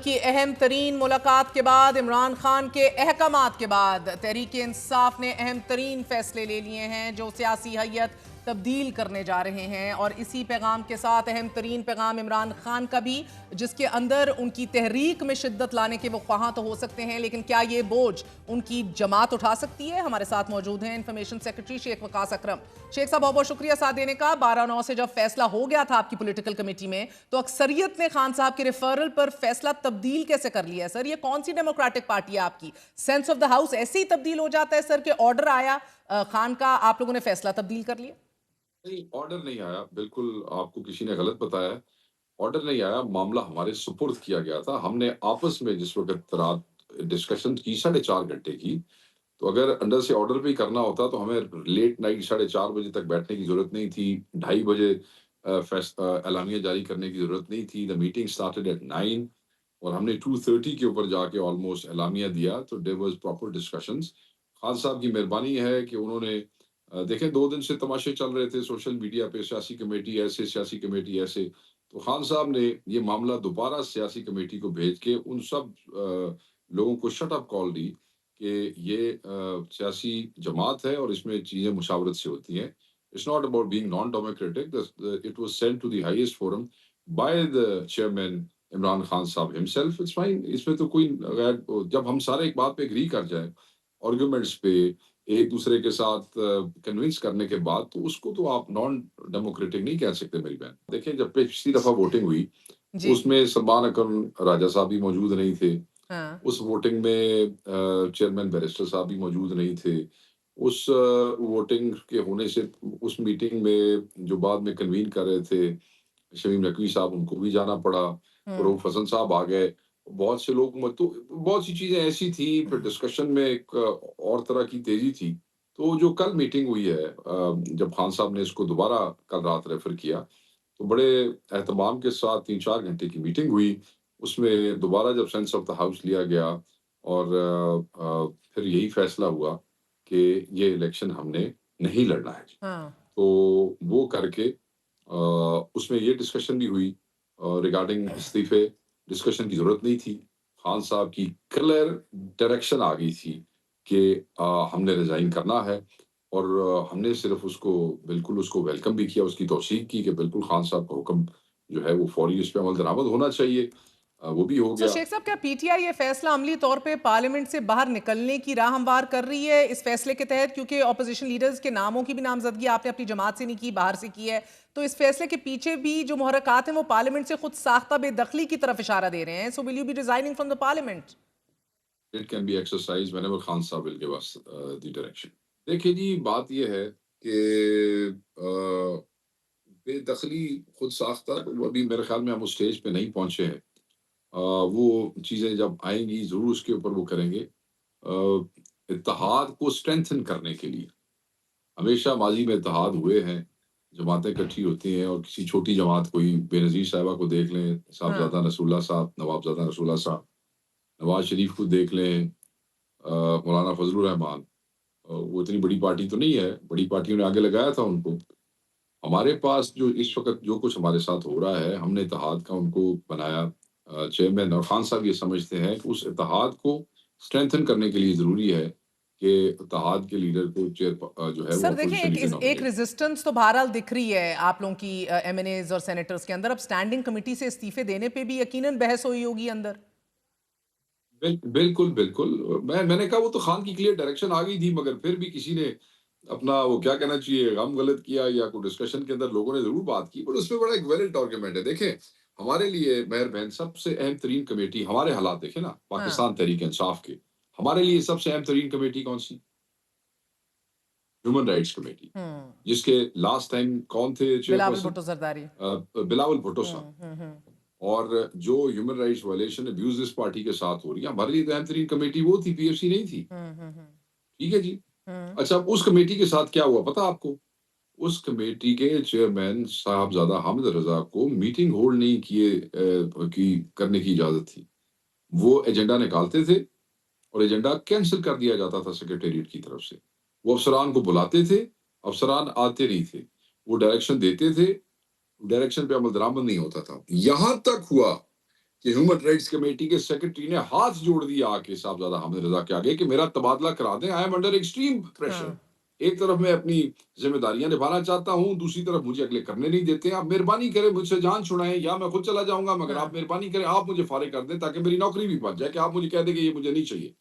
की अहम तरीन मुलाकात के बाद, इमरान खान के अहकामात के बाद तहरीक इंसाफ ने अहम तरीन फैसले ले लिए हैं जो सियासी हैयत तब्दील करने जा रहे हैं। और इसी पैगाम के साथ अहम तरीन पैगाम इमरान खान का भी, जिसके अंदर उनकी तहरीक में शिद्दत लाने के वो ख्वाह तो हो सकते हैं, लेकिन क्या ये बोझ उनकी जमात उठा सकती है? हमारे साथ मौजूद हैं इंफॉर्मेशन सेक्रेटरी शेख वकास अकरम। शेख साहब, बहुत बहुत शुक्रिया साथ देने का। 12/9 से जब फैसला हो गया था आपकी पॉलिटिकल कमेटी में, तो अक्सरियत ने खान साहब के रेफरल पर फैसला तब्दील कैसे कर लिया है सर? ये कौन सी डेमोक्रेटिक पार्टी है आपकी? सेंस ऑफ द हाउस ऐसे ही तब्दील हो जाता है सर के ऑर्डर आया खान का, आप लोगों ने फैसला तब्दील कर लिया? नहीं, ऑर्डर नहीं आया। बिल्कुल आपको किसी ने गलत बताया है। ऑर्डर नहीं आया, मामला हमारे सुपुर्द किया गया था। हमने आपस में जिस वक़्त रात डिस्कशन की 4.5 घंटे की, तो अगर अंदर से ऑर्डर भी करना होता तो हमें लेट नाइट 4:30 बजे तक बैठने की ज़रूरत नहीं थी। 2:30 बजे एलानिया जारी करने की ज़रूरत नहीं थी। द मीटिंग स्टार्टेड एट 9 और हमने 2:30 के ऊपर जाके ऑलमोस्ट एलानिया दिया, तो there was proper discussions. Khan sahab की मेहरबानी है कि उन्होंने देखें 2 दिन से तमाशे चल रहे थे सोशल मीडिया पे, सियासी कमेटी ऐसे, सियासी कमेटी ऐसे। तो खान साहब ने ये मामला दोबारा सियासी कमेटी को भेज के उन सब लोगों को शट अप कॉल दी कि ये सियासी जमात है और इसमें चीज़ें मुशावरत से होती हैं। It's not about being non democratic, it was sent to the highest forum by the chairman Imran Khan sahab himself. It's fine, इसमें तो कोई गैर, जब हम सारे एक बात पे एग्री कर जाएँ, आर्गुमेंट्स पे एक दूसरे के साथ कन्विंस करने के बाद, तो उसको तो आप नॉन डेमोक्रेटिक नहीं कह सकते मेरी बहन। देखिए जब पिछली दफा वोटिंग हुई, जी। उसमें सलमान अकरम राजा साहब भी मौजूद नहीं थे। हाँ। उस वोटिंग में चेयरमैन बैरिस्टर साहब भी मौजूद नहीं थे। उस वोटिंग के होने से उस मीटिंग में जो बाद में कन्वीन कर रहे थे शमीम नकवी साहब, उनको भी जाना पड़ा। हम्म। फ़ारूक हसन साहब आ गए। बहुत से लोग तो बहुत सी चीज़ें ऐसी थी, फिर डिस्कशन में एक और तरह की तेज़ी थी। तो जो कल मीटिंग हुई है, जब खान साहब ने इसको दोबारा कल रात रेफ़र किया, तो बड़े एहतमाम के साथ 3-4 घंटे की मीटिंग हुई। उसमें दोबारा जब सेंस ऑफ द हाउस लिया गया और फिर यही फ़ैसला हुआ कि ये इलेक्शन हमने नहीं लड़ना है। हाँ। तो वो करके उसमें ये डिस्कशन भी हुई रिगार्डिंग इस्तीफे। डिस्कशन की ज़रूरत नहीं थी। खान साहब की क्लियर डायरेक्शन आ गई थी कि हमने रिज़ाइन करना है और हमने सिर्फ़ उसको बिल्कुल उसको वेलकम भी किया, उसकी तौसीक की कि बिल्कुल खान साहब का हुक्म जो है वो फ़ौरी उस पे अमल दरामद होना चाहिए। वो भी हो सो गया। शेख साहब, क्या पीटीआई ये फैसला अमली तौर पे पार्लियामेंट से बाहर निकलने की राह हमवार कर रही है इस फैसले के तहत? क्योंकि ऑपोजिशन लीडर्स के नामों की भी नामजदगी आपने अपनी जमात से नहीं की, बाहर से की है। तो इस फैसले के पीछे भी जो मुहर्रकात हैं वो पार्लियामेंट से खुद साख्ता बेदखली की तरफ इशारा दे रहे हैं। So will you be resigning from the parliament? It can be exercised whenever Khan साहब will give us the direction. देखिए जी, बात ये है कि बेदखली खुद साख्ता, तो अभी मेरे ख्याल में हम उस स्टेज पे नहीं पहुंचे हैं। वो चीजें जब आएंगी जरूर उसके ऊपर वो करेंगे। इत्तेहाद को स्ट्रेंथन करने के लिए हमेशा माजी में इत्तेहाद हुए हैं, जमातें इकट्ठी होती हैं और किसी छोटी जमात, कोई बेनज़ीर साहिबा को देख लें, हाँ। साहबज़ादा नसरुल्लाह साहब, नवाबज़ादा नसरुल्लाह साहब, नवाज शरीफ को देख लें, मौलाना फजलुर रहमान, वो इतनी बड़ी पार्टी तो नहीं है, बड़ी पार्टियों ने आगे लगाया था उनको। हमारे पास जो इस वक़्त जो कुछ हमारे साथ हो रहा है, हमने इत्तेहाद का उनको बनाया चेयरमैन, और खान साहब ये समझते हैं कि उस इत्तेहाद को स्ट्रेंथन करने के लिए ज़रूरी है कि इत्तेहाद के लीडर को जो है वो सर देखिए, अपोज़िशन लीडर एक नॉमिनेट। रेजिस्टेंस तो बहरहाल दिख रही है आप लोगों की एमएनएज और सेनेटर्स के अंदर। अब स्टैंडिंग कमेटी से इस्तीफे देने पे भी यकीनन बहस हुई होगी अंदर। बिल्कुल, बिल्कुल। मैंने कहा वो तो खान की क्लियर डायरेक्शन आ गई थी, मगर फिर भी किसी ने अपना वो क्या कहना चाहिए, गम गलत किया या कोई डिस्कशन के अंदर लोगों ने ज़रूर बात की, बट उसमें बड़ा एक वैलिड आर्गुमेंट है। देखें, हमारे लिए मेहर बहन सबसे अहम तरीन कमेटी, हमारे हालात देखें ना, हाँ। पाकिस्तान तहरीक-ए-इंसाफ के, हमारे लिए सबसे अहम तरीन कमेटी कौन-सी? ह्यूमन राइट्स कमेटी, हम्म। जिसके लास्ट टाइम कौन थे बिलावल चेयरपर्सन? भुट्टो जरदारी। बिलावल भुट्टो साहब। हम्म। और जो ह्यूमन राइट्स वायलेशन अब्यूज़ इस पार्टी के साथ हो रही है, हमारे लिए तो अहम तरीन कमेटी वो थी, पीएफसी नहीं थी। हम्म। ठीक है जी। हम्म। अच्छा, अब उस कमेटी के साथ क्या हुआ पता आपको? उस कमेटी के चेयरमैन साहबजादा हामिद रज़ा को मीटिंग होल्ड नहीं की करने की इजाज़त थी। वो एजेंडा निकालते थे और एजेंडा कैंसल कर दिया जाता था सेक्रेटेरिएट की तरफ से। वो अफ़सरान को बुलाते थे, अफ़सरान आते नहीं थे। वो डायरेक्शन देते थे, डायरेक्शन पे अमल दरामद नहीं होता था। यहाँ तक हुआ कि ह्यूमन राइट्स कमेटी के सेक्रेटरी ने हाथ जोड़ दिया आके साहबजादा हामिद रजा के आगे कि मेरा तबादला करा दें, I am under extreme pressure. हाँ, एक तरफ मैं अपनी जिम्मेदारियां निभाना चाहता हूं, दूसरी तरफ मुझे अगले करने नहीं देते। आप मेहरबानी करें मुझसे जान छुड़ाएं या मैं खुद चला जाऊंगा, मगर आप हाँ, मेहरबानी करें आप मुझे फारिग कर दें ताकि मेरी नौकरी भी बच जाए कि आप मुझे कह दें कि ये मुझे नहीं चाहिए।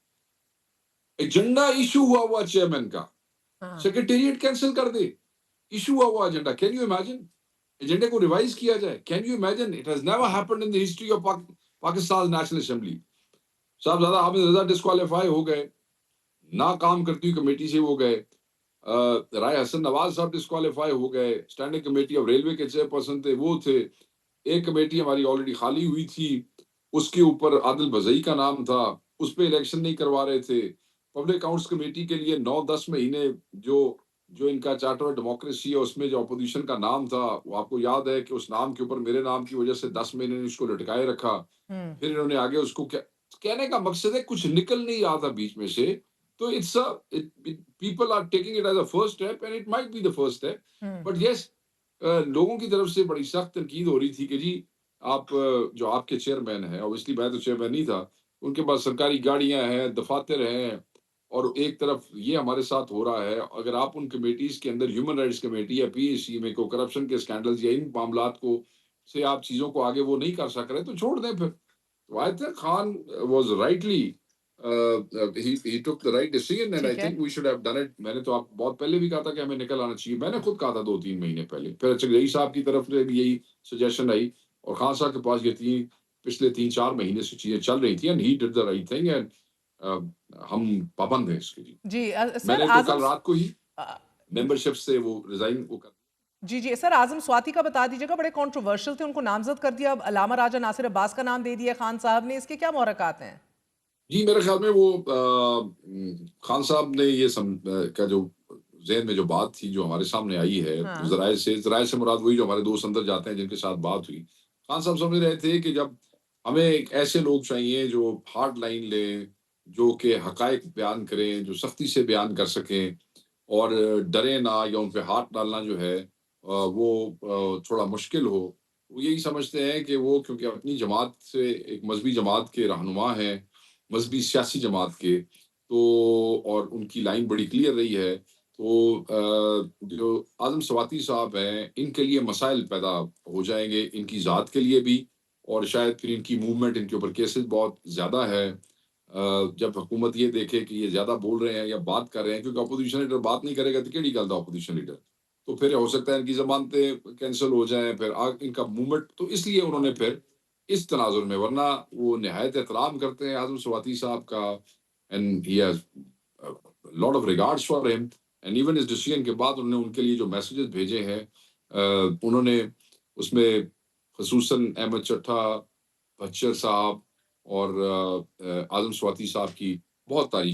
एजेंडा इशू हुआ चेयरमैन का, हाँ, सेक्रेटेरिएट कैंसिल कर दे। इशू हुआ एजेंडा, कैन यू इमेजिन? एजेंडे को रिवाइज किया जाए, can you imagine? It has never happened in the history of Pakistan National Assembly. Sahabzada Hamid Raza disqualify हो गए, ना काम करती हुई कमेटी से वो गए। राय हसन नवाज साहब डिस्क्वालीफाई हो गए, स्टैंडिंग कमेटी ऑफ रेलवे के चेयरपर्सन थे वो थे। एक कमेटी हमारी ऑलरेडी खाली हुई थी, उसके ऊपर आदिल बजई का नाम था, उस पे इलेक्शन नहीं करवा रहे थे। पब्लिक अकाउंट्स कमेटी के लिए 9-10 महीने जो जो इनका चार्टर ऑफ डेमोक्रेसी है उसमें जो अपोजिशन का नाम था, वो आपको याद है कि उस नाम के ऊपर मेरे नाम की वजह से 10 महीने ने उसको लटकाए रखा। हुँ, फिर इन्होंने आगे उसको क्या कहने का मकसद है, कुछ निकल नहीं रहा था बीच में से। तो it's a people are taking it as a first step and it might be the first step, हुँ, बट यस लोगों की तरफ से बड़ी सख्त तनकीद हो रही थी कि जी आप जो आपके चेयरमैन हैं, ऑब्वियसली मैं तो चेयरमैन नहीं था, उनके पास सरकारी गाड़ियां हैं, दफातर हैं, और एक तरफ ये हमारे साथ हो रहा है। अगर आप उन कमेटीज के अंदर ह्यूमन राइट्स कमेटी या पीएसी में को करप्शन के स्कैंडल्स या इन मामलात को से आप चीजों को आगे वो नहीं कर सक रहे तो छोड़ दें फिर। तो I think Khan was rightly he took the right decision and I ठीक है। think we should have done it। मैंने तो आपको बहुत पहले भी कहा था कि हमें निकल आना चाहिए, मैंने खुद कहा था 2-3 महीने पहले। फिर अच्छा यही साहब की तरफ से भी यही सजेशन आई और खान साहब के पास ये तीन पिछले 3-4 महीने से चीजें चल रही थी and he did the right thing and हम पाबंद हैं इसके जी। जी सर मैंने तो आज़म कल रात को ही अ, मेंबरशिप से वो रिजाइन वो कर। जी, जी। सर आज़म स्वाति का बता दीजिएगा, बड़े कंट्रोवर्शियल थे, उनको नामज़द कर दिया, अब अलामा राजा नासिर अब्बास का नाम दे दिया खान साहब ने, इसके क्या मुहर्रकात हैं? जी, मेरे ख़्याल में वो खान साहब ने ये का जो ज़हन में जो बात थी, जो हमारे सामने आई है, हाँ, ज़राए से मुराद वही जो हमारे दोस्त अंदर जाते हैं, जिनके साथ बात हुई। खान साहब समझ रहे थे कि जब हमें एक ऐसे लोग चाहिए जो हार्ड लाइन लें, जो कि हक़ाइक़ बयान करें, जो सख्ती से बयान कर सकें और डरे ना या उन पे हाथ डालना जो है वो थोड़ा मुश्किल हो। वो यही समझते हैं कि वो क्योंकि अपनी जमात से एक मज़हबी जमात के रहनुमा हैं, मज़हबी सियासी जमात के, तो और उनकी लाइन बड़ी क्लियर रही है। तो जो आज़म स्वाति साहब हैं, इनके लिए मसाइल पैदा हो जाएँगे, इनकी ज़ात के लिए भी और शायद फिर इनकी मूवमेंट इनके ऊपर केसेस बहुत ज़्यादा है। जब हुकूमत ये देखे कि ये ज़्यादा बोल रहे हैं या बात कर रहे हैं, क्योंकि अपोज़िशन लीडर बात नहीं करेगा तो केड़ी गल दा अपोज़िशन लीडर। तो फिर हो सकता है इनकी ज़मानतें कैंसल हो जाएँ, फिर इनका मूवमेंट, तो इसलिए उन्होंने फिर इस तनाज़ुर में, वरना वो निहायत एहतराम करते हैं आज़म स्वाति साहब का and he has a, lot of regards for him and even इस डिसीजन के बाद उन्होंने उनके लिए जो मैसेजेस भेजे हैं उन्होंने उसमें ख़ुसूसन अहमद चट्टा, बच्चर साहब और आज़म स्वाति साहब की बहुत तारीफ़